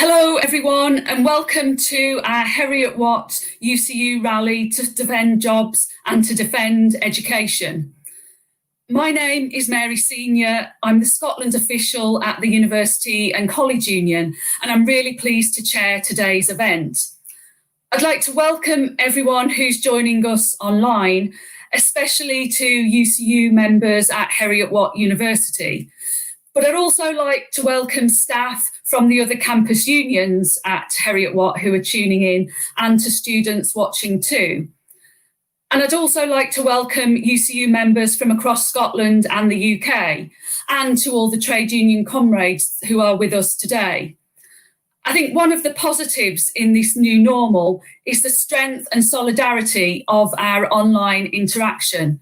Hello everyone and welcome to our Heriot-Watt UCU rally to defend jobs and to defend education. My name is Mary Senior. I'm the Scotland official at the University and College Union, and I'm really pleased to chair today's event. I'd like to welcome everyone who's joining us online, especially to UCU members at Heriot-Watt University. But I'd also like to welcome staff from the other campus unions at Heriot-Watt who are tuning in, and to students watching too. And I'd also like to welcome UCU members from across Scotland and the UK, and to all the trade union comrades who are with us today. I think one of the positives in this new normal is the strength and solidarity of our online interaction.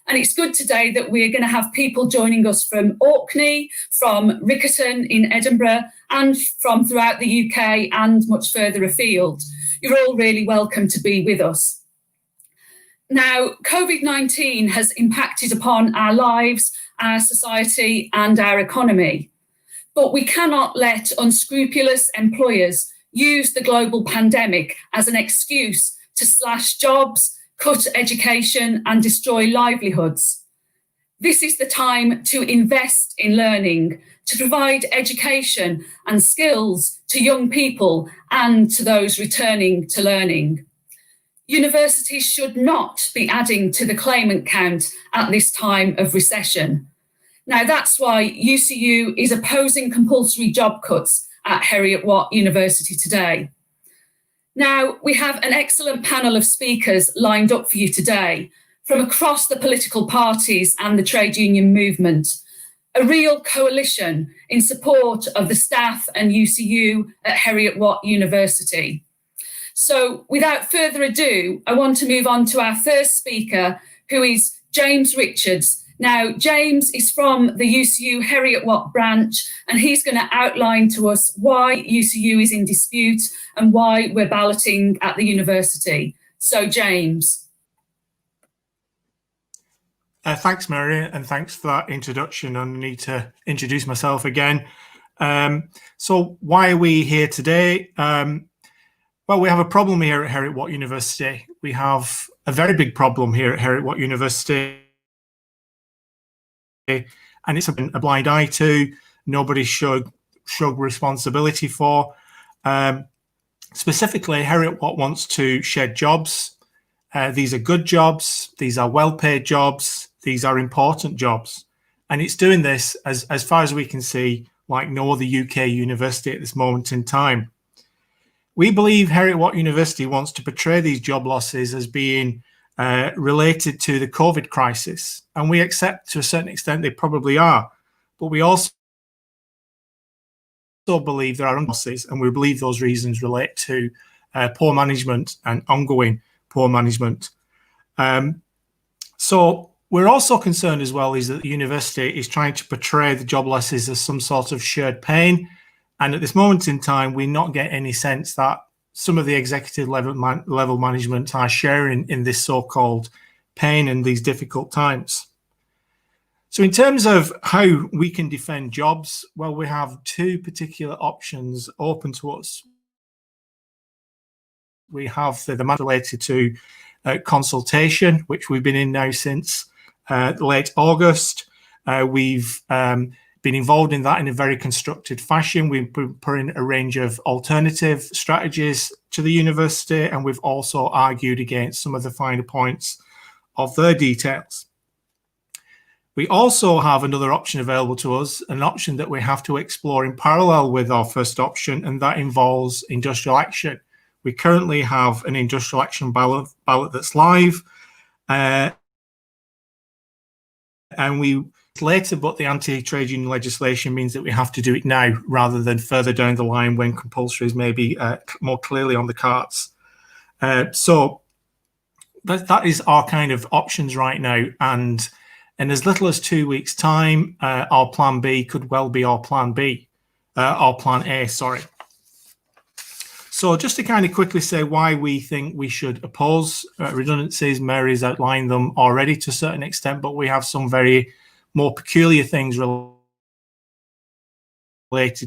And it's good today that we're going to have people joining us from Orkney, from Riccarton in Edinburgh, and from throughout the UK and much further afield. You're all really welcome to be with us. Now, COVID-19 has impacted upon our lives, our society, and our economy. But we cannot let unscrupulous employers use the global pandemic as an excuse to slash jobs, cut education, and destroy livelihoods. This is the time to invest in learning, to provide education and skills to young people and to those returning to learning. Universities should not be adding to the claimant count at this time of recession. Now, that's why UCU is opposing compulsory job cuts at Heriot-Watt University today. Now, we have an excellent panel of speakers lined up for you today from across the political parties and the trade union movement, a real coalition in support of the staff and UCU at Heriot-Watt University. So without further ado, I want to move on to our first speaker, who is James Richards. Now, James is from the UCU Heriot-Watt branch, and he's going to outline to us why UCU is in dispute and why we're balloting at the university. So, James. Thanks, Mary, and thanks for that introduction. I need to introduce myself again. So why are we here today? Well, we have a problem here at Heriot-Watt University. We have a very big problem here at Heriot-Watt University, and it's a blind eye to. Nobody should responsibility for. Specifically, Heriot-Watt wants to shed jobs. These are good jobs. These are well-paid jobs. These are important jobs. And it's doing this, as far as we can see, like no other UK university at this moment in time. We believe Heriot-Watt University wants to portray these job losses as being related to the COVID crisis. And we accept to a certain extent they probably are. But we also believe there are losses, and we believe those reasons relate to poor management and ongoing poor management. So we're also concerned as well is that the university is trying to portray the job losses as some sort of shared pain. And at this moment in time, we not get any sense that some of the executive level management are sharing in this so-called pain in these difficult times. So in terms of how we can defend jobs, well, we have two particular options open to us. We have the matter related to consultation, which we've been in now since late August. We've been involved in that in a very constructive fashion. We've put in a range of alternative strategies to the university, and we've also argued against some of the finer points of their details. We also have another option available to us, an option that we have to explore in parallel with our first option, and that involves industrial action. We currently have an industrial action ballot that's live, and later, but the anti-trade union legislation means that we have to do it now rather than further down the line when compulsories may be more clearly on the cards. So that is our kind of options right now. And in as little as 2 weeks' time, our plan B could well be our plan A, sorry. So just to kind of quickly say why we think we should oppose redundancies, Mary's outlined them already to a certain extent, but we have some very more peculiar things related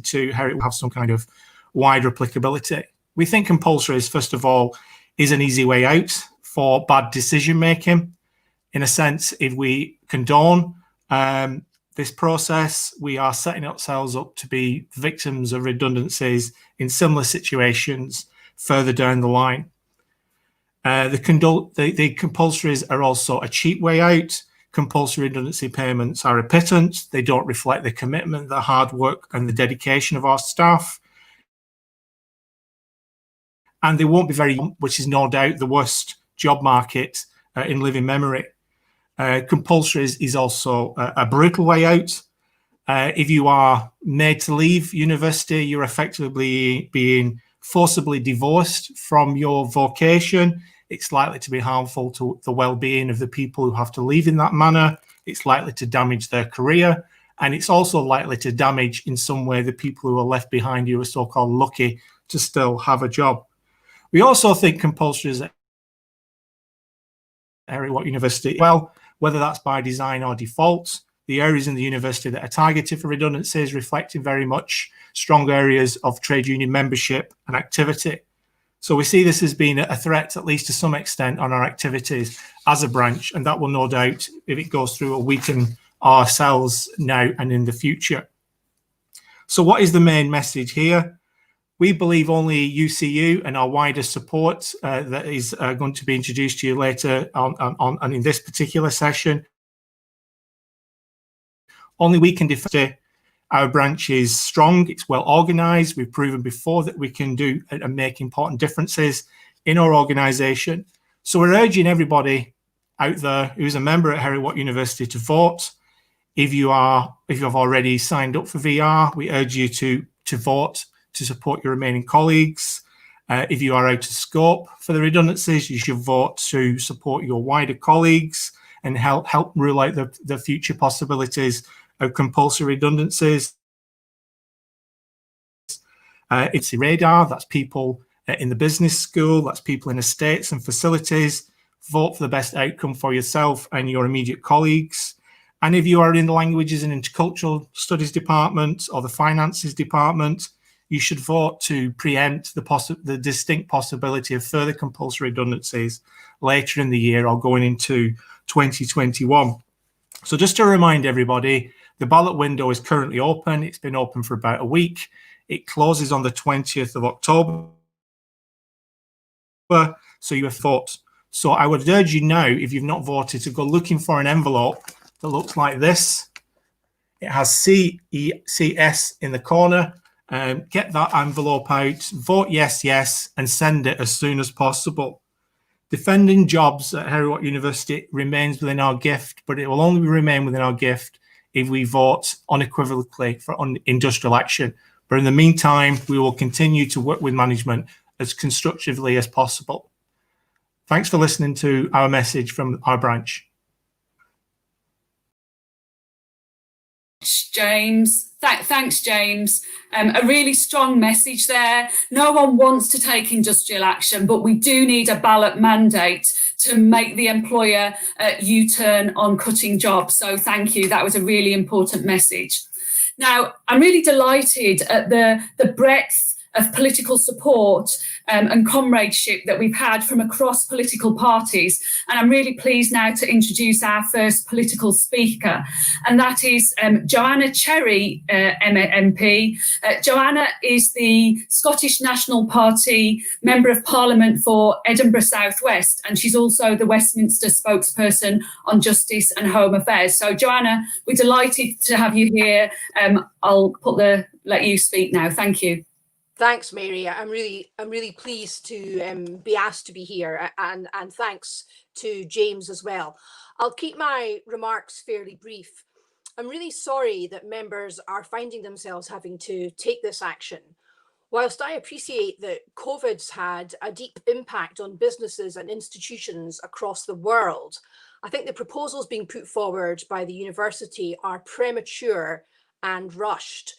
to Heriot. We have some kind of wider applicability. We think compulsory is, first of all, is an easy way out for bad decision making. In a sense, if we condone this process, we are setting ourselves up to be victims of redundancies in similar situations further down the line. The compulsories are also a cheap way out. Compulsory redundancy payments are a pittance. They don't reflect the commitment, the hard work and the dedication of our staff. And they won't be very, which is no doubt the worst job market in living memory. Compulsories is also a brutal way out. If you are made to leave university, you're effectively being forcibly divorced from your vocation. It's likely to be harmful to the well-being of the people who have to leave in that manner. It's likely to damage their career. And it's also likely to damage in some way the people who are left behind who are so-called lucky to still have a job. We also think compulsories at Heriot-Watt University, well, whether that's by design or default, the areas in the university that are targeted for redundancies reflecting very much strong areas of trade union membership and activity. So we see this as being a threat, at least to some extent, on our activities as a branch, and that will no doubt, if it goes through, will weaken ourselves now and in the future. So what is the main message here? We believe only UCU and our wider support that is going to be introduced to you later on in this particular session. Only we can defend. Our branch is strong, it's well organised. We've proven before that we can do and make important differences in our organisation. So we're urging everybody out there who's a member at Heriot-Watt University to vote. If you've already signed up for VR, we urge you to vote to support your remaining colleagues. If you are out of scope for the redundancies, you should vote to support your wider colleagues and help rule out the future possibilities of compulsory redundancies. It's the radar, that's people in the business school, that's people in estates and facilities. Vote for the best outcome for yourself and your immediate colleagues. And if you are in the languages and intercultural studies department or the finances department, you should vote to preempt the distinct possibility of further compulsory redundancies later in the year or going into 2021. So just to remind everybody, the ballot window is currently open. It's been open for about a week. It closes on the 20th of October. So you have voted. So I would urge you now, if you've not voted, to go looking for an envelope that looks like this. It has CECS in the corner. Get that envelope out, vote yes, yes, and send it as soon as possible. Defending jobs at Heriot-Watt University remains within our gift, but it will only remain within our gift if we vote unequivocally for industrial action. But in the meantime, we will continue to work with management as constructively as possible. Thanks for listening to our message from our branch. James. Thanks, James. A really strong message there. No one wants to take industrial action, but we do need a ballot mandate to make the employer U-turn on cutting jobs. So thank you. That was a really important message. Now, I'm really delighted at the breadth of political support and comradeship that we've had from across political parties. And I'm really pleased now to introduce our first political speaker, and that is Joanna Cherry MP. Joanna is the Scottish National Party Member of Parliament for Edinburgh South West, and she's also the Westminster spokesperson on Justice and Home Affairs. So Joanna, we're delighted to have you here. I'll let you speak now. Thank you. Thanks, Mary. I'm really pleased to be asked to be here, and thanks to James as well. I'll keep my remarks fairly brief. I'm really sorry that members are finding themselves having to take this action. Whilst I appreciate that COVID's had a deep impact on businesses and institutions across the world, I think the proposals being put forward by the university are premature and rushed.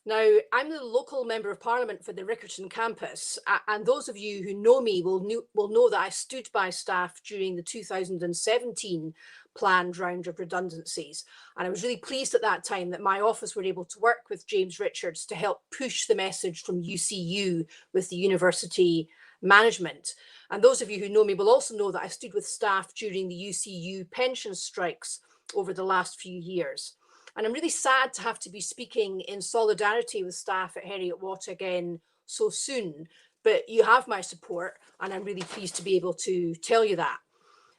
Now, I'm the local Member of Parliament for the Riccarton campus, and those of you who know me will know that I stood by staff during the 2017 planned round of redundancies. And I was really pleased at that time that my office were able to work with James Richards to help push the message from UCU with the university management. And those of you who know me will also know that I stood with staff during the UCU pension strikes over the last few years. And I'm really sad to have to be speaking in solidarity with staff at Heriot-Watt again so soon, but you have my support and I'm really pleased to be able to tell you that.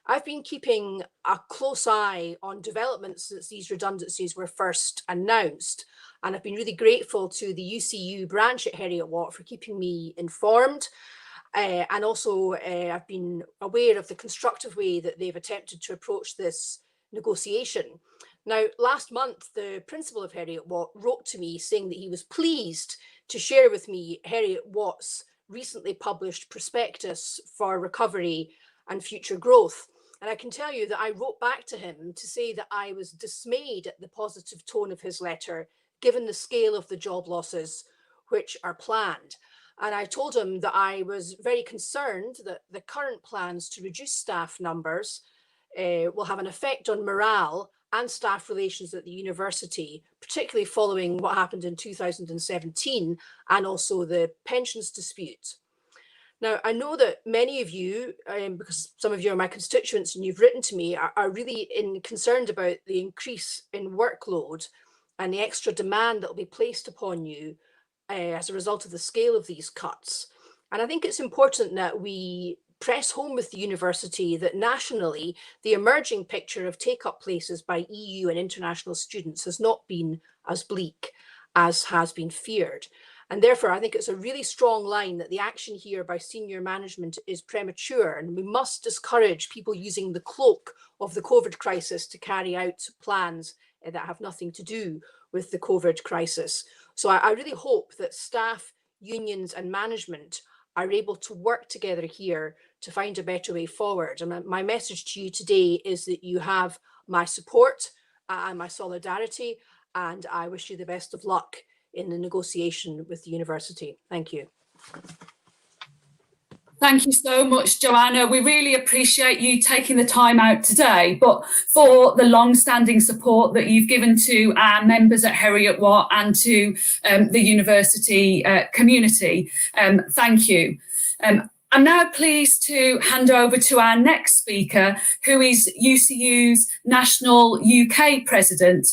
I've been keeping a close eye on developments since these redundancies were first announced, and I've been really grateful to the UCU branch at Heriot-Watt for keeping me informed. And also I've been aware of the constructive way that they've attempted to approach this negotiation. Now, last month, the principal of Heriot-Watt wrote to me saying that he was pleased to share with me Heriot-Watt's recently published prospectus for recovery and future growth. And I can tell you that I wrote back to him to say that I was dismayed at the positive tone of his letter, given the scale of the job losses which are planned. And I told him that I was very concerned that the current plans to reduce staff numbers will have an effect on morale and staff relations at the university, particularly following what happened in 2017 and also the pensions dispute. Now, I know that many of you, because some of you are my constituents and you've written to me, are really concerned about the increase in workload and the extra demand that will be placed upon you as a result of the scale of these cuts. And I think it's important that we press home with the university that nationally, the emerging picture of take-up places by EU and international students has not been as bleak as has been feared. And therefore, I think it's a really strong line that the action here by senior management is premature, and we must discourage people using the cloak of the COVID crisis to carry out plans that have nothing to do with the COVID crisis. So I really hope that staff, unions and management are able to work together here to find a better way forward. And my message to you today is that you have my support and my solidarity, and I wish you the best of luck in the negotiation with the university. Thank you. Thank you so much, Joanna. We really appreciate you taking the time out today, but for the long-standing support that you've given to our members at Heriot-Watt and to the university community. Thank you. I'm now pleased to hand over to our next speaker, who is UCU's National UK President,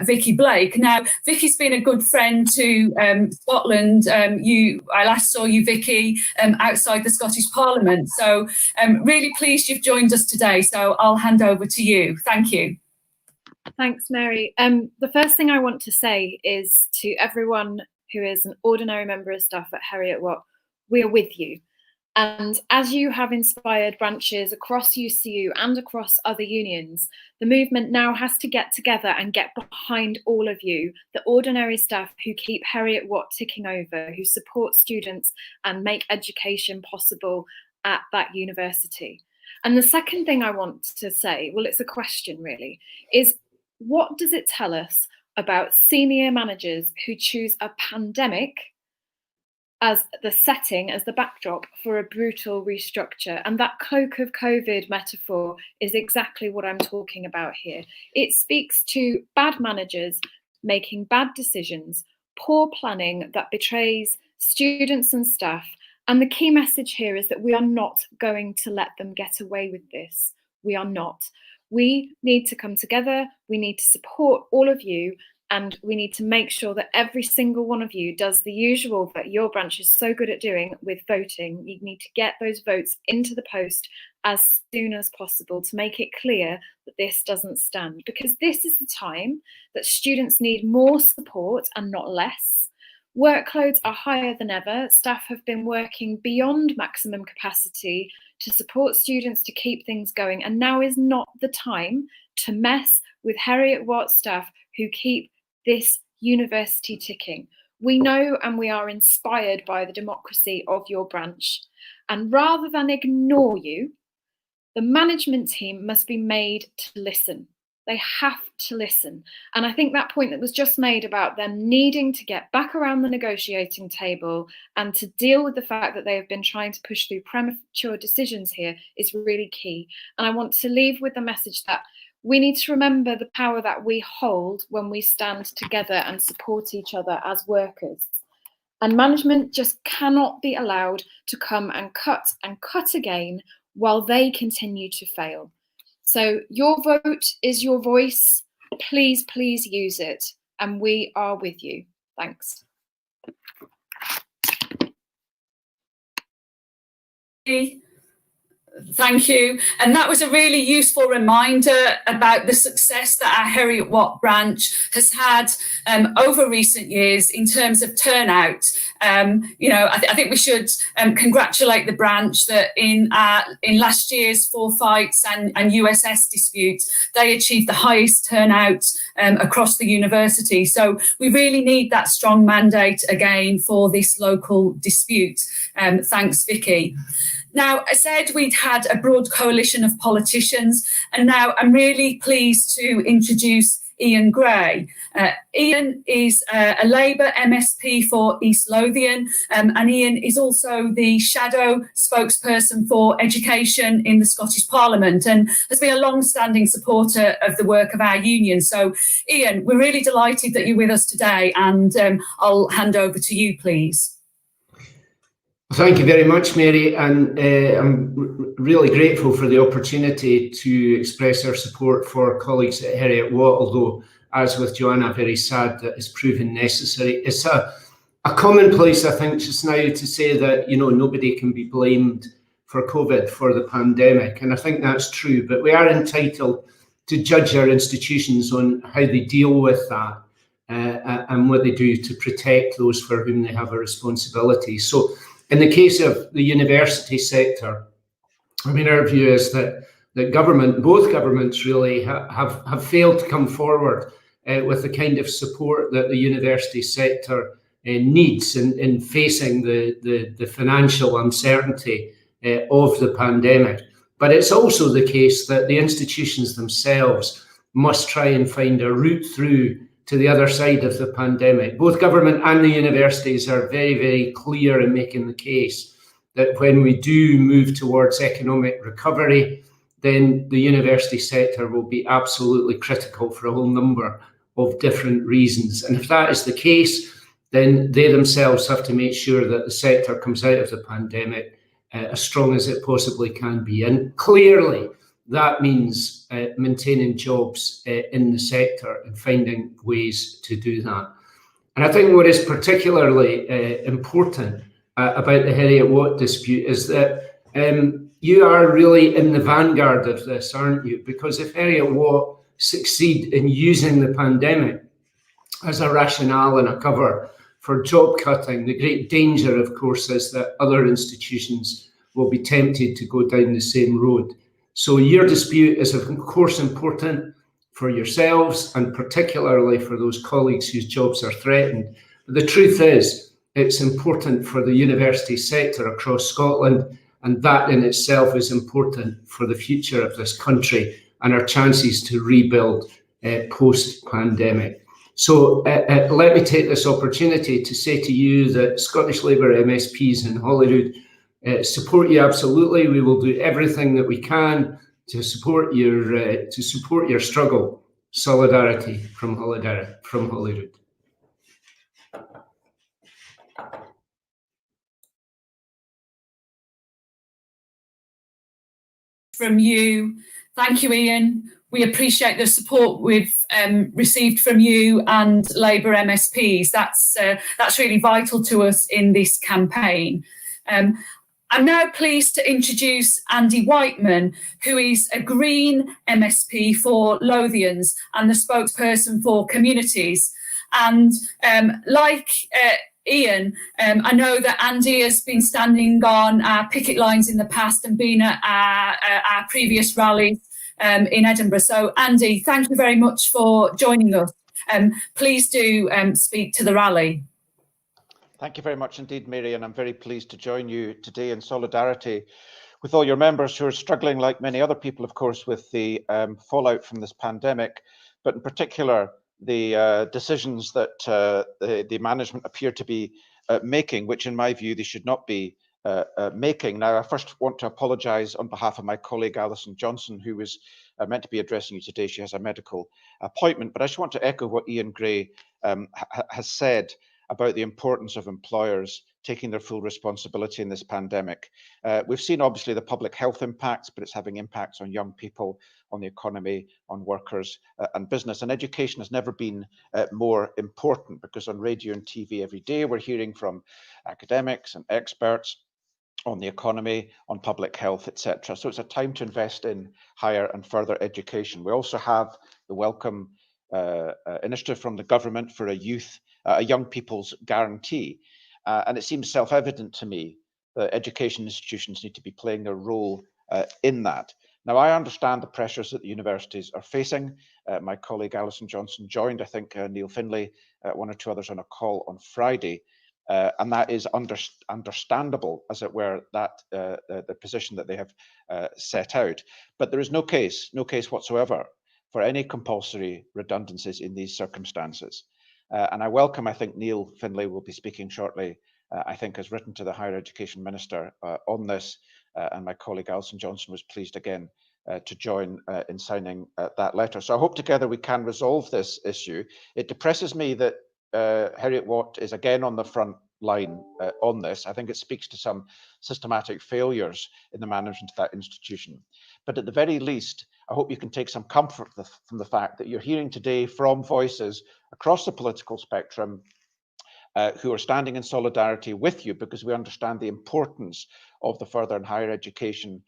Vicky Blake. Now, Vicky's been a good friend to Scotland. I last saw you, Vicky, outside the Scottish Parliament. So really pleased you've joined us today. So I'll hand over to you. Thank you. Thanks, Mary. The first thing I want to say is to everyone who is an ordinary member of staff at Heriot-Watt, we are with you. And as you have inspired branches across UCU and across other unions, the movement now has to get together and get behind all of you, the ordinary staff who keep Heriot-Watt ticking over, who support students and make education possible at that university. And the second thing I want to say, well, it's a question really, is what does it tell us about senior managers who choose a pandemic as the setting, as the backdrop for a brutal restructure? And that cloak of COVID metaphor is exactly what I'm talking about here. It speaks to bad managers making bad decisions, poor planning that betrays students and staff. And the key message here is that we are not going to let them get away with this. We are not. We need to come together. We need to support all of you. And we need to make sure that every single one of you does the usual that your branch is so good at doing with voting. You need to get those votes into the post as soon as possible to make it clear that this doesn't stand. Because this is the time that students need more support and not less. Workloads are higher than ever. Staff have been working beyond maximum capacity to support students to keep things going. And now is not the time to mess with Heriot-Watt staff who keep this university ticking. We know and we are inspired by the democracy of your branch. And rather than ignore you, the management team must be made to listen. They have to listen. And I think that point that was just made about them needing to get back around the negotiating table and to deal with the fact that they have been trying to push through premature decisions here is really key. And I want to leave with the message that we need to remember the power that we hold when we stand together and support each other as workers. And management just cannot be allowed to come and cut again while they continue to fail. So your vote is your voice. Please, please use it. And we are with you. Thanks. Thank you. And that was a really useful reminder about the success that our Heriot-Watt branch has had over recent years in terms of turnout. I think we should congratulate the branch that in last year's forfights and USS disputes, they achieved the highest turnout across the university. So we really need that strong mandate again for this local dispute. Thanks, Vicky. Now, I said we'd had a broad coalition of politicians, and now I'm really pleased to introduce Ian Gray. Ian is a Labour MSP for East Lothian, and Ian is also the shadow spokesperson for education in the Scottish Parliament and has been a long-standing supporter of the work of our union. So, Ian, we're really delighted that you're with us today, and I'll hand over to you, please. Thank you very much, Mary, and I'm really grateful for the opportunity to express our support for colleagues at Heriot-Watt, although, as with Joanna, very sad that it's proven necessary. It's a commonplace, I think, just now to say that, nobody can be blamed for COVID, for the pandemic, and I think that's true, but we are entitled to judge our institutions on how they deal with that and what they do to protect those for whom they have a responsibility. So, in the case of the university sector, our view is that both governments really have failed to come forward with the kind of support that the university sector needs in facing the financial uncertainty of the pandemic. But it's also the case that the institutions themselves must try and find a route through to the other side of the pandemic. Both government and the universities are very, very clear in making the case that when we do move towards economic recovery, then the university sector will be absolutely critical for a whole number of different reasons. And if that is the case, then they themselves have to make sure that the sector comes out of the pandemic as strong as it possibly can be. And clearly, that means maintaining jobs in the sector and finding ways to do that. And I think what is particularly important about the Heriot-Watt dispute is that you are really in the vanguard of this, aren't you? Because if Heriot-Watt succeed in using the pandemic as a rationale and a cover for job cutting, the great danger, of course, is that other institutions will be tempted to go down the same road. So your dispute is, of course, important for yourselves and particularly for those colleagues whose jobs are threatened. But the truth is, it's important for the university sector across Scotland, and that in itself is important for the future of this country and our chances to rebuild post-pandemic. So let me take this opportunity to say to you that Scottish Labour MSPs in Holyrood support you absolutely. We will do everything that we can to support your struggle. Solidarity from Holyrood. From you. Thank you, Ian. We appreciate the support we've received from you and Labour MSPs. That's really vital to us in this campaign. I'm now pleased to introduce Andy Wightman, who is a Green MSP for Lothians and the spokesperson for communities. And like Ian, I know that Andy has been standing on our picket lines in the past and been at our previous rallies in Edinburgh. So Andy, thank you very much for joining us. Please do speak to the rally. Thank you very much indeed, Mary, and I'm very pleased to join you today in solidarity with all your members who are struggling, like many other people, of course, with the fallout from this pandemic, but in particular, the decisions that the management appear to be making, which in my view, they should not be making. Now, I first want to apologise on behalf of my colleague Alison Johnson, who was meant to be addressing you today. She has a medical appointment, but I just want to echo what Ian Gray has said about the importance of employers taking their full responsibility in this pandemic. We've seen obviously the public health impacts, but it's having impacts on young people, on the economy, on workers and business. And education has never been more important, because on radio and TV every day we're hearing from academics and experts on the economy, on public health, etc. So it's a time to invest in higher and further education. We also have the welcome initiative from the government for a young people's guarantee. And it seems self-evident to me that education institutions need to be playing their role in that. Now, I understand the pressures that the universities are facing. My colleague Alison Johnson joined, I think, Neil Findlay, one or two others on a call on Friday. And that is understandable, as it were, that the position that they have set out. But there is no case whatsoever for any compulsory redundancies in these circumstances. And I welcome, I think Neil Findlay will be speaking shortly, I think has written to the Higher Education Minister on this, and my colleague Alison Johnson was pleased again to join in signing that letter. So I hope together we can resolve this issue. It depresses me that Heriot-Watt is again on the front line on this. I think it speaks to some systematic failures in the management of that institution. But at the very least, I hope you can take some comfort from the fact that you're hearing today from voices across the political spectrum who are standing in solidarity with you, because we understand the importance of the further and higher education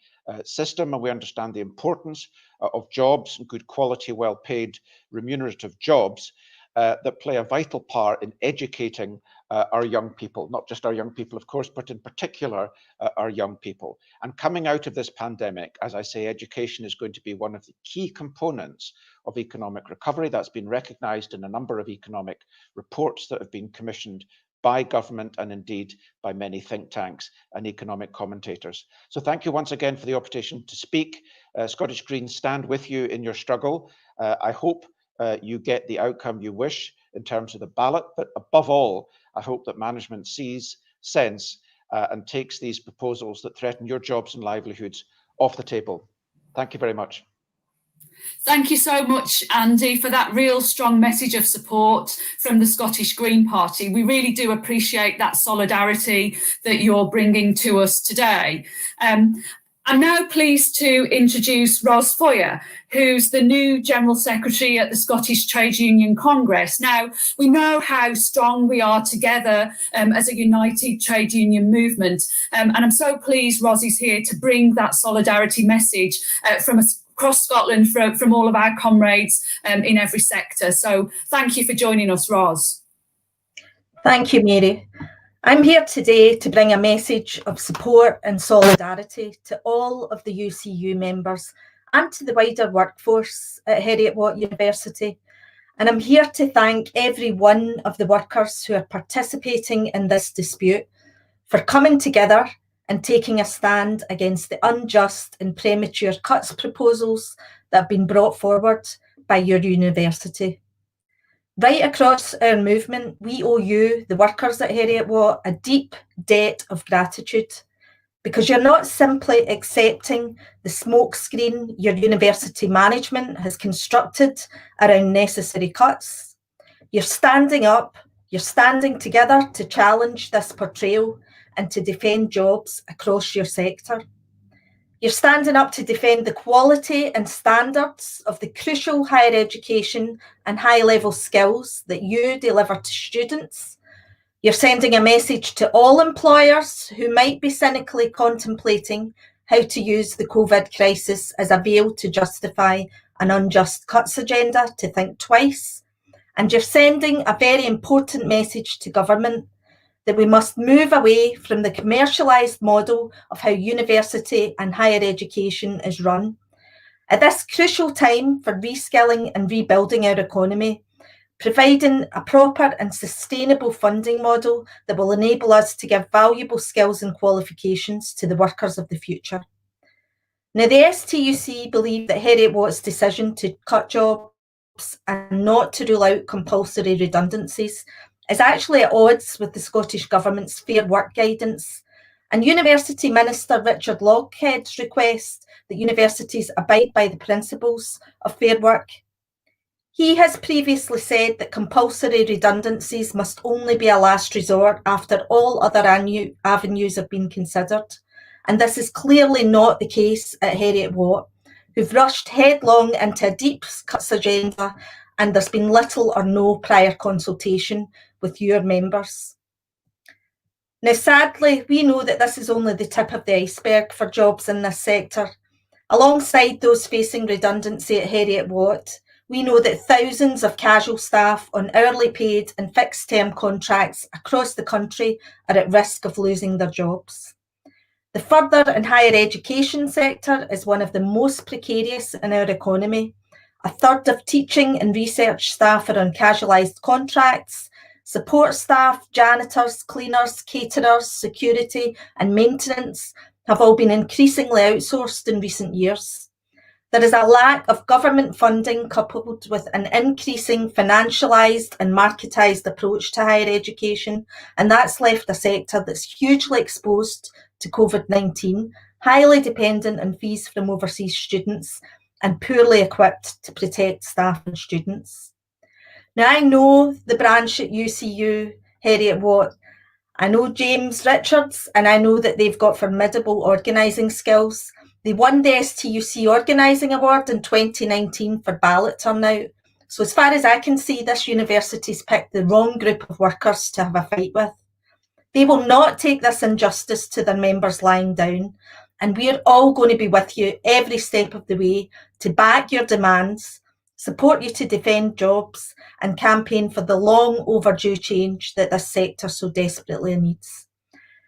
system, and we understand the importance of jobs and good quality, well-paid, remunerative jobs that play a vital part in educating our young people, not just our young people, of course, but in particular our young people. And coming out of this pandemic, as I say, education is going to be one of the key components of economic recovery. That's been recognised in a number of economic reports that have been commissioned by government and indeed by many think tanks and economic commentators. So thank you once again for the opportunity to speak. Scottish Greens stand with you in your struggle. I hope you get the outcome you wish in terms of the ballot, but above all, I hope that management sees sense and takes these proposals that threaten your jobs and livelihoods off the table. Thank you very much. Thank you so much, Andy, for that real strong message of support from the Scottish Green Party. We really do appreciate that solidarity that you're bringing to us today. I'm now pleased to introduce Roz Foyer, who's the new General Secretary at the Scottish Trade Union Congress. Now, we know how strong we are together as a united trade union movement, and I'm so pleased Roz is here to bring that solidarity message from across Scotland from all of our comrades in every sector. So thank you for joining us, Roz. Thank you, Mary. I'm here today to bring a message of support and solidarity to all of the UCU members and to the wider workforce at Heriot-Watt University. And I'm here to thank every one of the workers who are participating in this dispute for coming together and taking a stand against the unjust and premature cuts proposals that have been brought forward by your university. Right across our movement, we owe you, the workers at Heriot-Watt, a deep debt of gratitude, because you're not simply accepting the smokescreen your university management has constructed around necessary cuts. You're standing up, you're standing together to challenge this portrayal and to defend jobs across your sector. You're standing up to defend the quality and standards of the crucial higher education and high-level skills that you deliver to students. You're sending a message to all employers who might be cynically contemplating how to use the COVID crisis as a veil to justify an unjust cuts agenda to think twice. And you're sending a very important message to government that we must move away from the commercialised model of how university and higher education is run. At this crucial time for reskilling and rebuilding our economy, providing a proper and sustainable funding model that will enable us to give valuable skills and qualifications to the workers of the future. Now, the STUC believe that Heriot-Watt's decision to cut jobs and not to rule out compulsory redundancies is actually at odds with the Scottish Government's Fair Work guidance and University Minister Richard Lochhead's request that universities abide by the principles of fair work. He has previously said that compulsory redundancies must only be a last resort after all other avenues have been considered. And this is clearly not the case at Heriot-Watt, who've rushed headlong into a deep cuts agenda, and there's been little or no prior consultation with your members. Now, sadly, we know that this is only the tip of the iceberg for jobs in this sector. Alongside those facing redundancy at Heriot-Watt, we know that thousands of casual staff on hourly paid and fixed term contracts across the country are at risk of losing their jobs. The further and higher education sector is one of the most precarious in our economy. A third of teaching and research staff are on casualised contracts. Support staff, janitors, cleaners, caterers, security and maintenance have all been increasingly outsourced in recent years. There is a lack of government funding coupled with an increasing financialised and marketised approach to higher education, and that's left a sector that's hugely exposed to COVID-19, highly dependent on fees from overseas students, and poorly equipped to protect staff and students. Now, I know the branch at UCU, Heriot-Watt, I know James Richards, and I know that they've got formidable organising skills. They won the STUC Organising Award in 2019 for ballot turnout. So as far as I can see, this university's picked the wrong group of workers to have a fight with. They will not take this injustice to their members lying down, and we're all going to be with you every step of the way to back your demands, support you to defend jobs, and campaign for the long overdue change that this sector so desperately needs.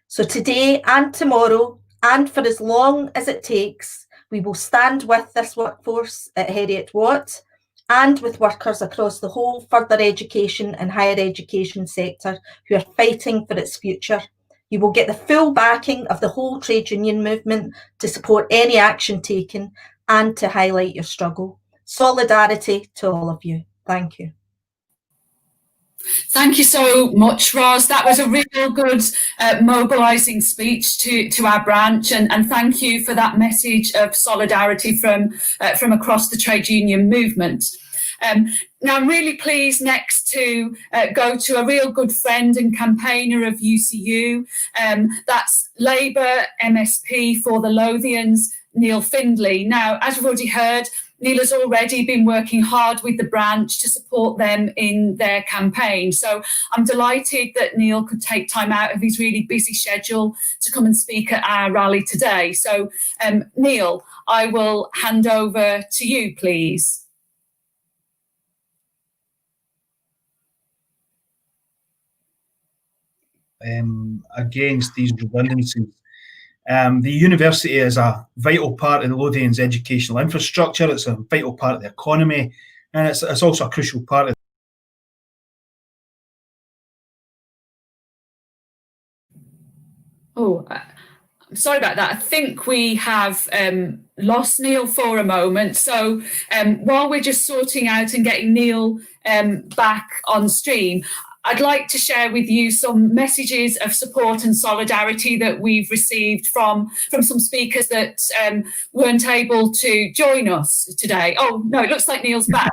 So today and tomorrow, and for as long as it takes, we will stand with this workforce at Heriot-Watt and with workers across the whole further education and higher education sector who are fighting for its future. You will get the full backing of the whole trade union movement to support any action taken and to highlight your struggle. Solidarity to all of you. Thank you. Thank you so much, Roz. That was a real good mobilising speech to our branch, and thank you for that message of solidarity from across the trade union movement. Now, I'm really pleased next to go to a real good friend and campaigner of UCU. That's Labour MSP for the Lothians, Neil Findlay. Now, as we've already heard, Neil has already been working hard with the branch to support them in their campaign. So I'm delighted that Neil could take time out of his really busy schedule to come and speak at our rally today. So Neil, I will hand over to you, please. Against these redundancies. The university is a vital part of the Lothians' educational infrastructure. It's a vital part of the economy, and it's also a crucial part of. Oh, I'm sorry about that. I think we have lost Neil for a moment. So while we're just sorting out and getting Neil back on stream, I'd like to share with you some messages of support and solidarity that we've received from some speakers that weren't able to join us today. Oh, no, it looks like Neil's back.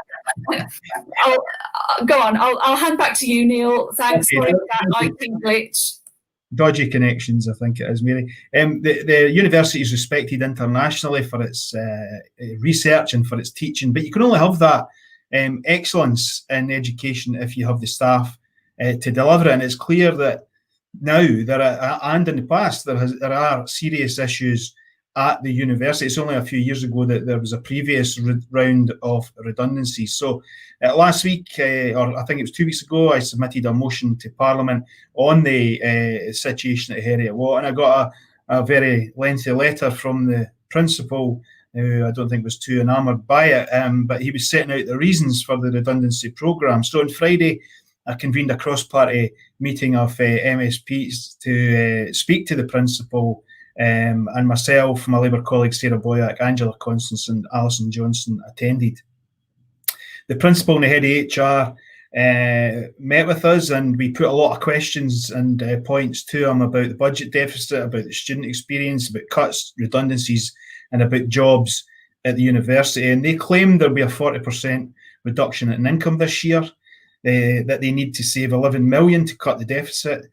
Go on, I'll hand back to you, Neil. Thanks for that IT glitch. Dodgy connections, I think it is, Mary. The university is respected internationally for its research and for its teaching, but you can only have that excellence in education if you have the staff to deliver it. And it's clear that now and in the past there are serious issues at the university. It's only a few years ago that there was a previous round of redundancies. So last week, or I think it was 2 weeks ago, I submitted a motion to Parliament on the situation at Heriot-Watt, and I got a very lengthy letter from the principal, who I don't think was too enamoured by it, but he was setting out the reasons for the redundancy programme. So on Friday, I convened a cross-party meeting of MSPs to speak to the principal and myself, my Labour colleagues Sarah Boyack, Angela Constance and Alison Johnson attended. The principal and the head of HR met with us, and we put a lot of questions and points to him about the budget deficit, about the student experience, about cuts, redundancies, and about jobs at the university. And they claimed there'll be a 40% reduction in income this year, that they need to save 11 million to cut the deficit,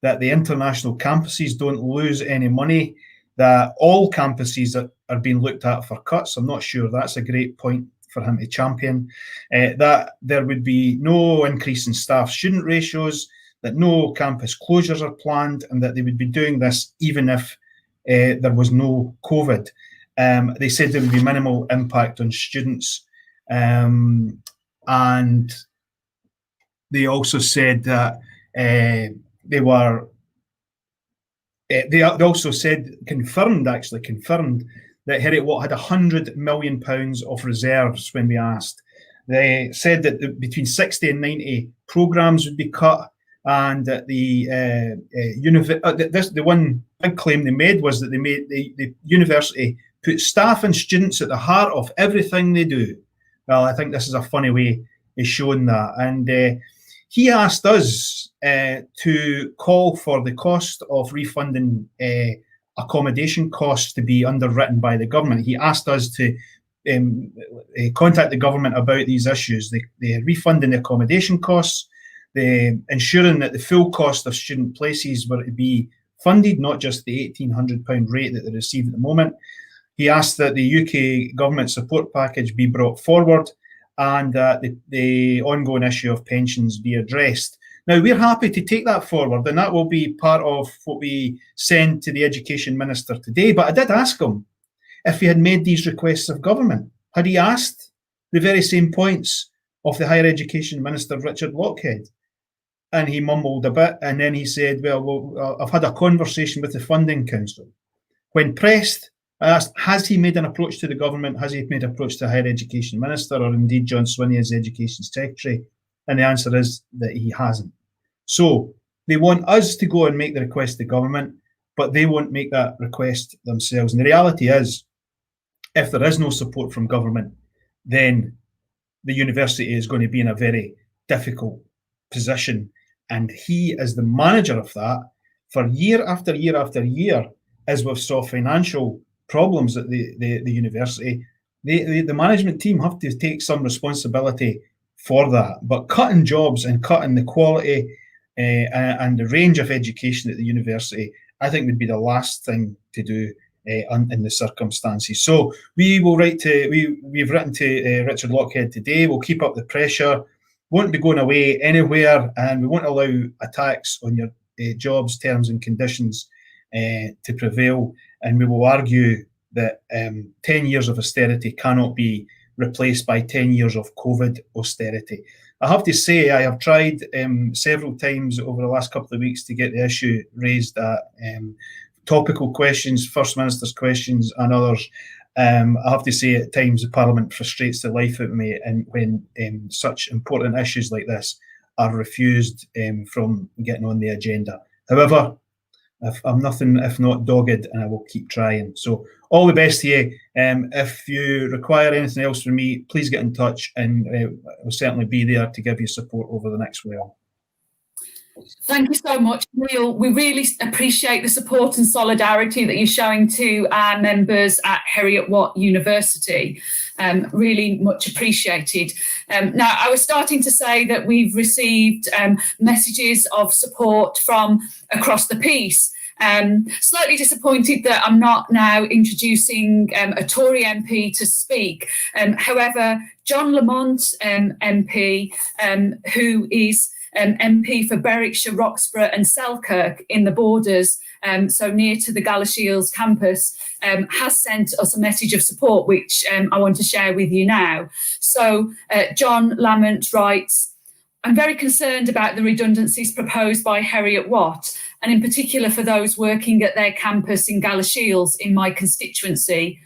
that the international campuses don't lose any money, that all campuses are being looked at for cuts. I'm not sure that's a great point for him to champion, that there would be no increase in staff-student ratios, that no campus closures are planned, and that they would be doing this even if there was no COVID. They said there would be minimal impact on students, and they also said that they also confirmed that Heriot-Watt had £100 million of reserves when we asked. They said that between 60 and 90 programmes would be cut, and that the one big claim they made was that the university put staff and students at the heart of everything they do. Well, I think this is a funny way of showing that. And he asked us to call for the cost of refunding accommodation costs to be underwritten by the government. He asked us to contact the government about these issues, the refunding the accommodation costs, the ensuring that the full cost of student places were to be funded, not just the £1,800 rate that they receive at the moment. He asked that the UK government support package be brought forward, and that the ongoing issue of pensions be addressed. Now, we're happy to take that forward, and that will be part of what we send to the Education Minister today. But I did ask him if he had made these requests of government. Had he asked the very same points of the Higher Education Minister, Richard Lockhead? And he mumbled a bit, and then he said, well, I've had a conversation with the Funding Council. When pressed, I asked, has he made an approach to the government? Has he made an approach to the Higher Education Minister, or indeed John Swinney as Education Secretary? And the answer is that he hasn't. So they want us to go and make the request to government, but they won't make that request themselves. And the reality is, if there is no support from government, then the university is going to be in a very difficult position. And he is the manager of that for year after year after year, as we've saw financial problems at the university. The management team have to take some responsibility for that. But cutting jobs and cutting the quality and the range of education at the university, I think would be the last thing to do in the circumstances. So we will we've written to Richard Lockhead today. We'll keep up the pressure. Won't be going away anywhere, and we won't allow attacks on your jobs, terms and conditions to prevail. And we will argue that 10 years of austerity cannot be replaced by 10 years of COVID austerity. I have to say, I have tried several times over the last couple of weeks to get the issue raised at topical questions, First Minister's questions and others. I have to say, at times the Parliament frustrates the life out of me, and when such important issues like this are refused from getting on the agenda. However, I'm nothing if not dogged, and I will keep trying. So all the best to you. If you require anything else from me, please get in touch, and we'll certainly be there to give you support over the next while. Thank you so much, Neil. We really appreciate the support and solidarity that you're showing to our members at Heriot-Watt University. Really much appreciated. Now, I was starting to say that we've received messages of support from across the piece. Slightly disappointed that I'm not now introducing a Tory MP to speak. However, John Lamont MP, who is MP for Berwickshire, Roxburgh and Selkirk in the Borders, so near to the Galashiels campus, has sent us a message of support, which I want to share with you now. So John Lamont writes, I'm very concerned about the redundancies proposed by Heriot-Watt, and in particular for those working at their campus in Galashiels in my constituency.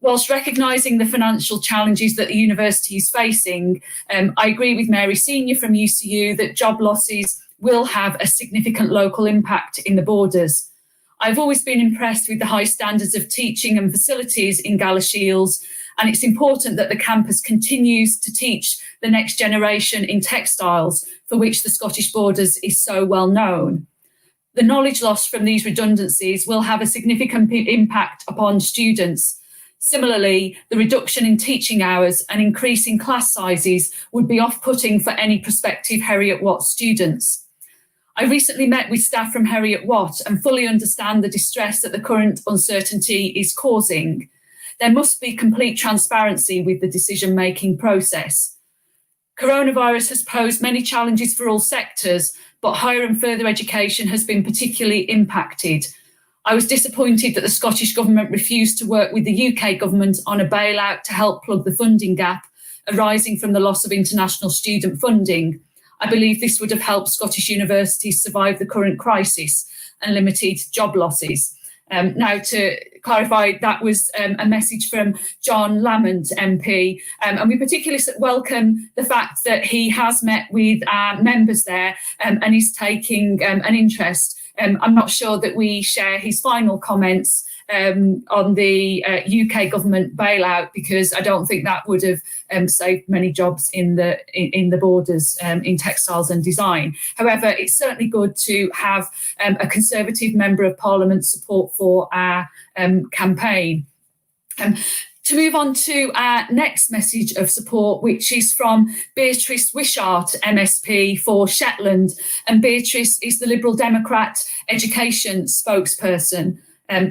Whilst recognising the financial challenges that the university is facing, I agree with Mary Senior from UCU that job losses will have a significant local impact in the Borders. I've always been impressed with the high standards of teaching and facilities in Galashiels, and it's important that the campus continues to teach the next generation in textiles, for which the Scottish Borders is so well known. The knowledge loss from these redundancies will have a significant impact upon students. Similarly, the reduction in teaching hours and increasing class sizes would be off-putting for any prospective Heriot-Watt students. I recently met with staff from Heriot-Watt and fully understand the distress that the current uncertainty is causing. There must be complete transparency with the decision-making process. Coronavirus has posed many challenges for all sectors, but higher and further education has been particularly impacted. I was disappointed that the Scottish Government refused to work with the UK Government on a bailout to help plug the funding gap arising from the loss of international student funding. I believe this would have helped Scottish universities survive the current crisis and limited job losses. Now, to clarify, that was a message from John Lamont MP, and we particularly welcome the fact that he has met with our members there and is taking an interest. I'm not sure that we share his final comments on the UK government bailout, because I don't think that would have saved many jobs in the borders in textiles and design. However, it's certainly good to have a Conservative Member of Parliament support for our campaign. To move on to our next message of support, which is from Beatrice Wishart MSP for Shetland, and Beatrice is the Liberal Democrat education spokesperson.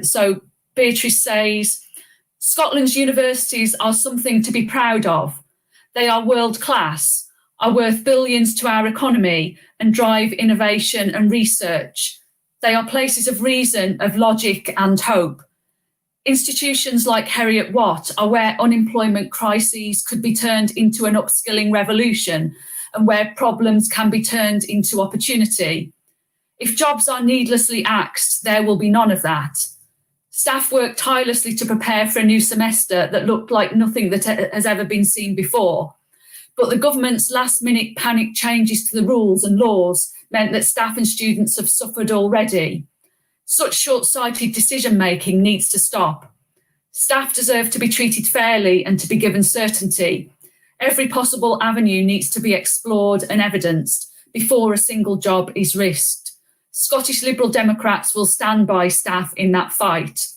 So Beatrice says, Scotland's universities are something to be proud of. They are world class, are worth billions to our economy and drive innovation and research. They are places of reason, of logic and hope. Institutions like Heriot-Watt are where unemployment crises could be turned into an upskilling revolution and where problems can be turned into opportunity. If jobs are needlessly axed, there will be none of that. Staff worked tirelessly to prepare for a new semester that looked like nothing that has ever been seen before. But the government's last-minute panic changes to the rules and laws meant that staff and students have suffered already. Such short-sighted decision-making needs to stop. Staff deserve to be treated fairly and to be given certainty. Every possible avenue needs to be explored and evidenced before a single job is risked. Scottish Liberal Democrats will stand by staff in that fight.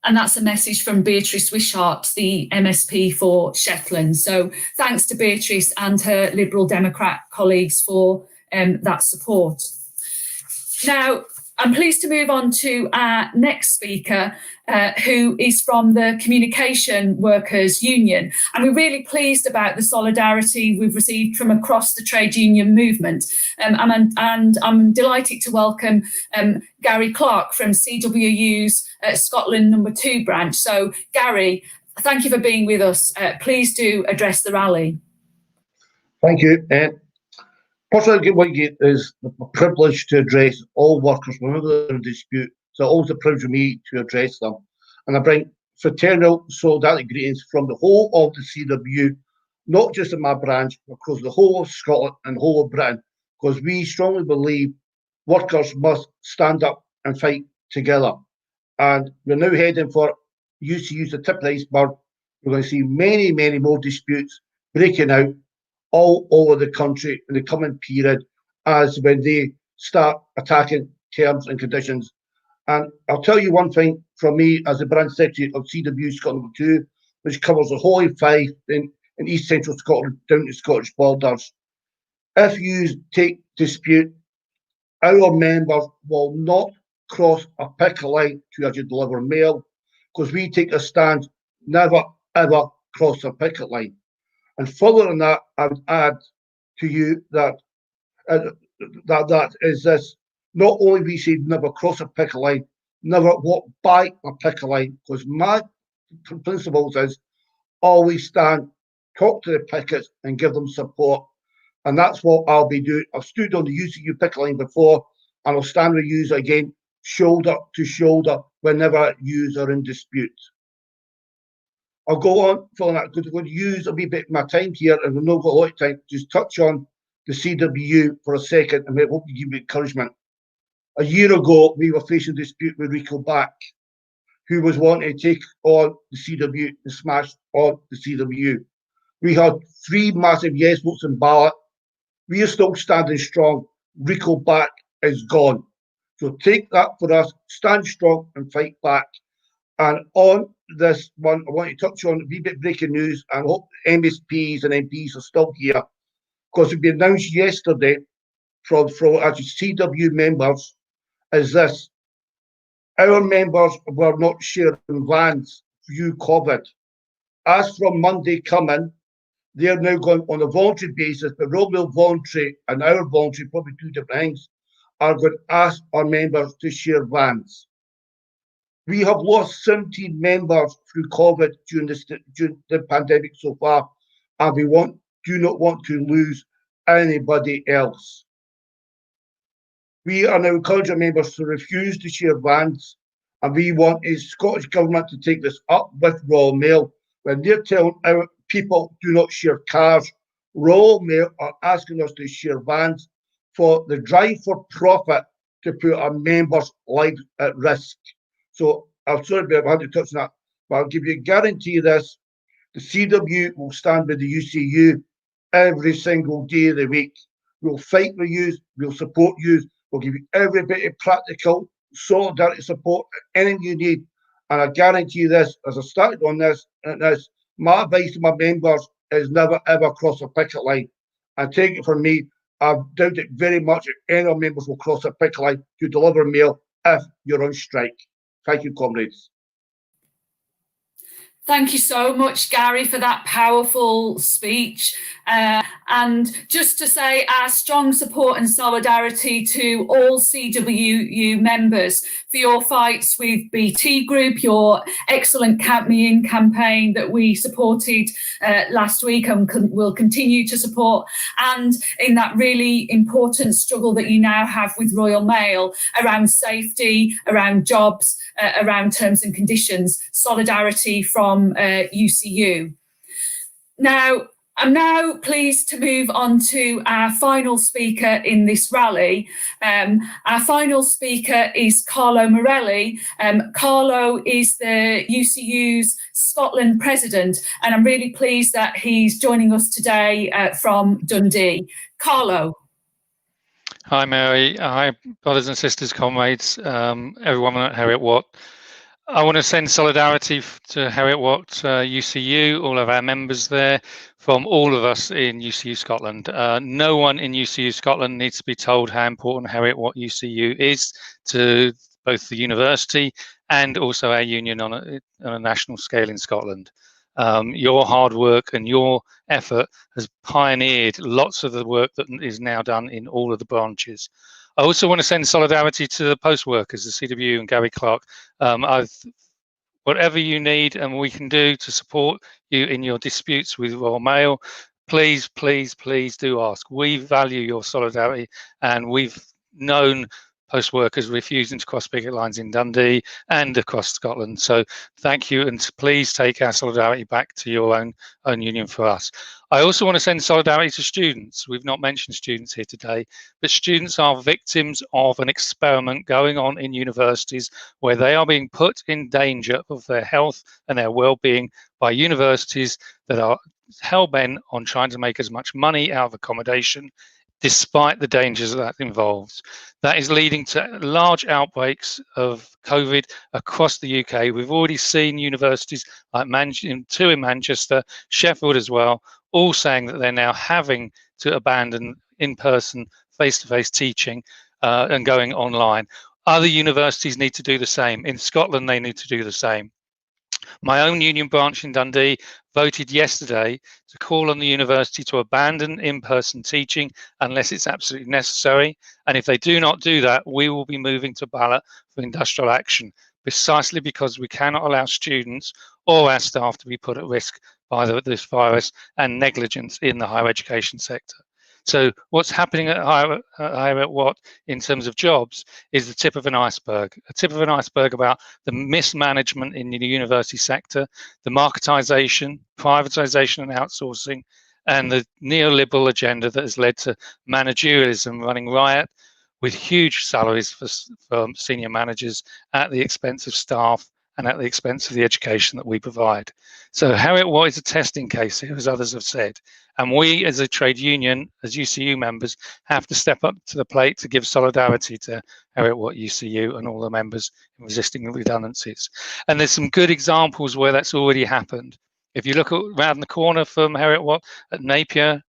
And that's a message from Beatrice Wishart, the MSP for Shetland. So thanks to Beatrice and her Liberal Democrat colleagues for that support. Now, I'm pleased to move on to our next speaker, who is from the Communication Workers Union. And we're really pleased about the solidarity we've received from across the trade union movement. And I'm delighted to welcome Gary Clark from CWU's Scotland No. 2 branch. So Gary, thank you for being with us. Please do address the rally. Thank you. Personally, what you get is the privilege to address all workers whenever they're in dispute. So always a privilege for me to address them. And I bring fraternal solidarity greetings from the whole of the CWU, not just in my branch, but across the whole of Scotland and whole of Britain, because we strongly believe workers must stand up and fight together. And we're now heading for UCU's the tip of the iceberg. We're going to see many, many more disputes breaking out all over the country in the coming period, as when they start attacking terms and conditions. And I'll tell you one thing from me as the branch secretary of CWU Scotland No. 2, which covers the whole five in East Central Scotland down to Scottish Borders. If you take dispute, our members will not cross a picket line to actually deliver mail, because we take a stand, never ever cross a picket line. And further than that, I would add to you that that is this: not only we say never cross a picket line, never walk by a picket line, because my principles is always stand, talk to the pickets and give them support. And that's what I'll be doing. I've stood on the UCU picket line before, and I'll stand with you again, shoulder to shoulder, whenever you are in dispute. I'll go on for that, because I'm going to use a wee bit of my time here, and we've not got a lot of time, just touch on the CWU for a second, and we hope you give me encouragement. A year ago, we were facing a dispute with Heriot-Watt, who was wanting to take on the CWU and smash on the CWU. We had 3 massive yes votes in ballot. We are still standing strong. Heriot-Watt is gone. So take that for us, stand strong and fight back. And on this one, I want to touch on a wee bit breaking news. I hope MSPs and MPs are still here, because it was announced yesterday from actually CWU members is this. Our members were not sharing vans due COVID. As from Monday coming, they're now going on a voluntary basis, but Royal Voluntary and our voluntary, probably 2 different things, are going to ask our members to share vans. We have lost 17 members through COVID during the pandemic so far, and we do not want to lose anybody else. We are now encouraging members to refuse to share vans, and we want the Scottish Government to take this up with Royal Mail. When they're telling our people do not share cars, Royal Mail are asking us to share vans for the drive for profit to put our members' lives at risk. So I'm sorry, but I've had to touch on that, but I'll give you a guarantee of this. The CWU will stand with the UCU every single day of the week. We'll fight for you, we'll support you, we'll give you every bit of practical solidarity support, anything you need. And I guarantee you this, as I started on this, my advice to my members is never ever cross a picket line. And take it from me, I doubt it very much if any of our members will cross a picket line to deliver mail if you're on strike. Thank you, comrades. Thank you so much, Gary, for that powerful speech. And just to say our strong support and solidarity to all CWU members for your fights with BT Group, your excellent Count Me In campaign that we supported last week and will continue to support, and in that really important struggle that you now have with Royal Mail around safety, around jobs, around terms and conditions. Solidarity from UCU. Now, I'm now pleased to move on to our final speaker in this rally. Our final speaker is Carlo Morelli. Carlo is the UCU's Scotland president, and I'm really pleased that he's joining us today from Dundee. Carlo. Hi, Mary. Hi, brothers and sisters, comrades, everyone at Heriot-Watt. I want to send solidarity to Heriot-Watt UCU, all of our members there, from all of us in UCU Scotland. No one in UCU Scotland needs to be told how important Heriot-Watt UCU is to both the university and also our union on a national scale in Scotland. Your hard work and your effort has pioneered lots of the work that is now done in all of the branches. I also want to send solidarity to the post workers, the CWU and Gary Clark. Whatever you need and we can do to support you in your disputes with Royal Mail, please, please, please do ask. We value your solidarity, and we've known post workers refusing to cross picket lines in Dundee and across Scotland. So thank you, and please take our solidarity back to your own union for us. I also want to send solidarity to students. We've not mentioned students here today, but students are victims of an experiment going on in universities where they are being put in danger of their health and their well-being by universities that are hell-bent on trying to make as much money out of accommodation, despite the dangers that involves. That is leading to large outbreaks of COVID across the UK. We've already seen universities like two in Manchester, Sheffield as well, all saying that they're now having to abandon in-person, face-to-face teaching and going online. Other universities need to do the same. In Scotland, they need to do the same. My own union branch in Dundee voted yesterday to call on the university to abandon in-person teaching unless it's absolutely necessary. And if they do not do that, we will be moving to ballot for industrial action, precisely because we cannot allow students or our staff to be put at risk by this virus and negligence in the higher education sector. So what's happening at Heriot-Watt in terms of jobs is the tip of an iceberg, about the mismanagement in the university sector, the marketisation, privatisation and outsourcing, and the neoliberal agenda that has led to managerialism running riot, with huge salaries for senior managers at the expense of staff and at the expense of the education that we provide. So Heriot-Watt is a testing case here, as others have said. And we, as a trade union, as UCU members, have to step up to the plate to give solidarity to Heriot-Watt UCU and all the members in resisting redundancies. And there's some good examples where that's already happened. If you look around the corner from Heriot-Watt at Napier,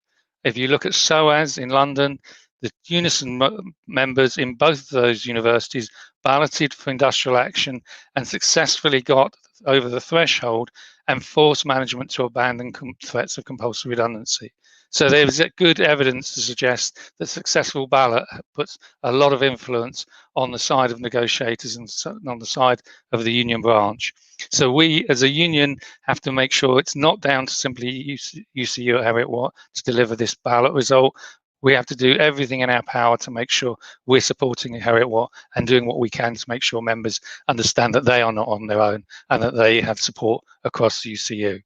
if you look at SOAS in London, the Unison members in both of those universities balloted for industrial action and successfully got over the threshold and forced management to abandon threats of compulsory redundancy. So there is good evidence to suggest that successful ballot puts a lot of influence on the side of negotiators and on the side of the union branch. So we, as a union, have to make sure it's not down to simply UCU at Heriot-Watt to deliver this ballot result. We have to do everything in our power to make sure we're supporting Heriot-Watt and doing what we can to make sure members understand that they are not on their own and that they have support across the UCU.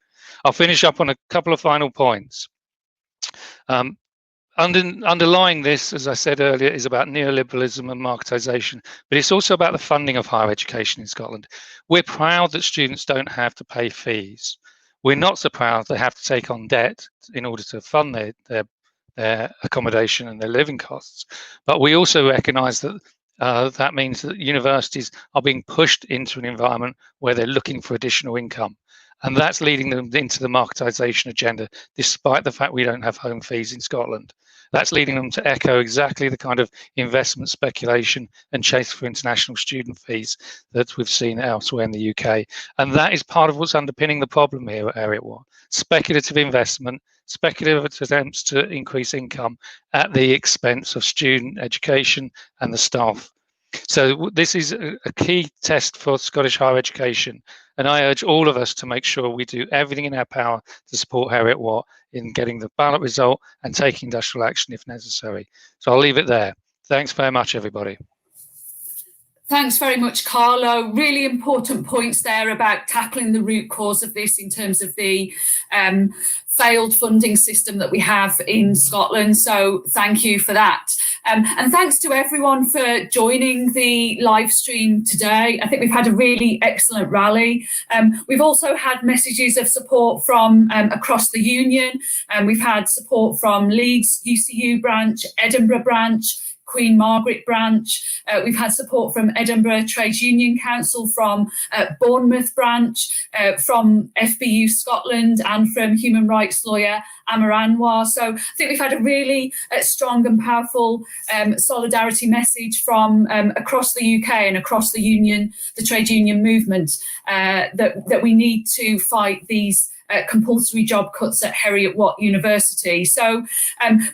I'll finish up on a couple of final points. Underlying this, as I said earlier, is about neoliberalism and marketisation, but it's also about the funding of higher education in Scotland. We're proud that students don't have to pay fees. We're not so proud they have to take on debt in order to fund their accommodation and their living costs. But we also recognise that that means that universities are being pushed into an environment where they're looking for additional income. And that's leading them into the marketisation agenda, despite the fact we don't have home fees in Scotland. That's leading them to echo exactly the kind of investment speculation and chase for international student fees that we've seen elsewhere in the UK. And that is part of what's underpinning the problem here at Heriot-Watt. Speculative investment, speculative attempts to increase income at the expense of student education and the staff. So this is a key test for Scottish higher education. And I urge all of us to make sure we do everything in our power to support Heriot-Watt in getting the ballot result and taking industrial action if necessary. So I'll leave it there. Thanks very much, everybody. Thanks very much, Carlo. Really important points there about tackling the root cause of this in terms of the failed funding system that we have in Scotland. So thank you for that. And thanks to everyone for joining the live stream today. I think we've had a really excellent rally. We've also had messages of support from across the union. We've had support from Leeds UCU branch, Edinburgh branch, Queen Margaret branch. We've had support from Edinburgh Trades Union Council, from Bournemouth branch, from FBU Scotland, and from human rights lawyer Amar Anwar. So I think we've had a really strong and powerful solidarity message from across the UK and across the union, the trade union movement, that we need to fight these compulsory job cuts at Heriot-Watt University. So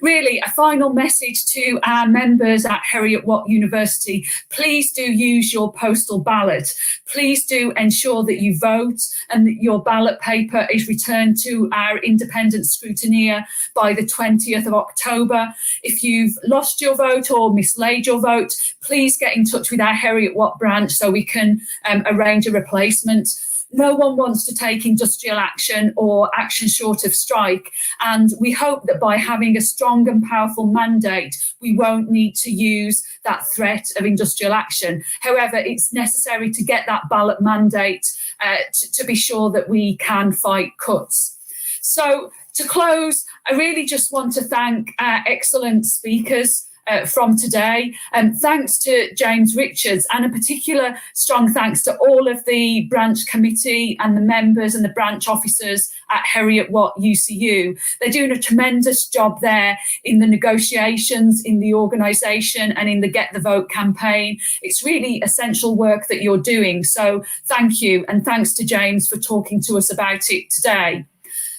really a final message to our members at Heriot-Watt University: please do use your postal ballot. Please do ensure that you vote and that your ballot paper is returned to our independent scrutineer by the 20th of October. If you've lost your vote or mislaid your vote, please get in touch with our Heriot-Watt branch so we can arrange a replacement. No one wants to take industrial action or action short of strike, and we hope that by having a strong and powerful mandate, we won't need to use that threat of industrial action. However, it's necessary to get that ballot mandate to be sure that we can fight cuts. So to close, I really just want to thank our excellent speakers from today, and thanks to James Richards, and a particular strong thanks to all of the branch committee and the members and the branch officers at Heriot-Watt UCU. They're doing a tremendous job there in the negotiations, in the organisation, and in the Get the Vote campaign. It's really essential work that you're doing, so thank you, and thanks to James for talking to us about it today.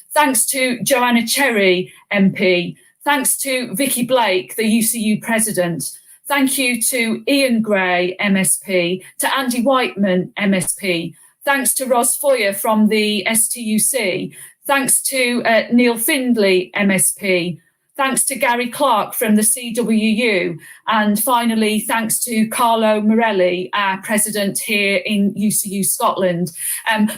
Thanks to Joanna Cherry MP. Thanks to Vicky Blake, the UCU president. Thank you to Ian Gray MSP, to Andy Wightman MSP. Thanks to Roz Foyer from the STUC. Thanks to Neil Findlay MSP. Thanks to Gary Clark from the CWU. And finally, thanks to Carlo Morelli, our president here in UCU Scotland.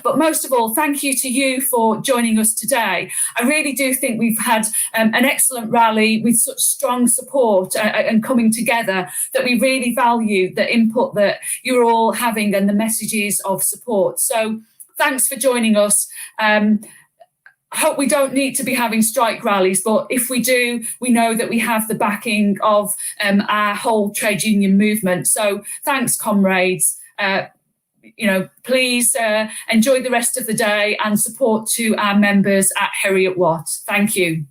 But most of all, thank you to you for joining us today. I really do think we've had an excellent rally with such strong support and coming together that we really value the input that you're all having and the messages of support. So thanks for joining us. I hope we don't need to be having strike rallies, but if we do, we know that we have the backing of our whole trade union movement. So thanks, comrades. Please enjoy the rest of the day and support to our members at Heriot-Watt. Thank you.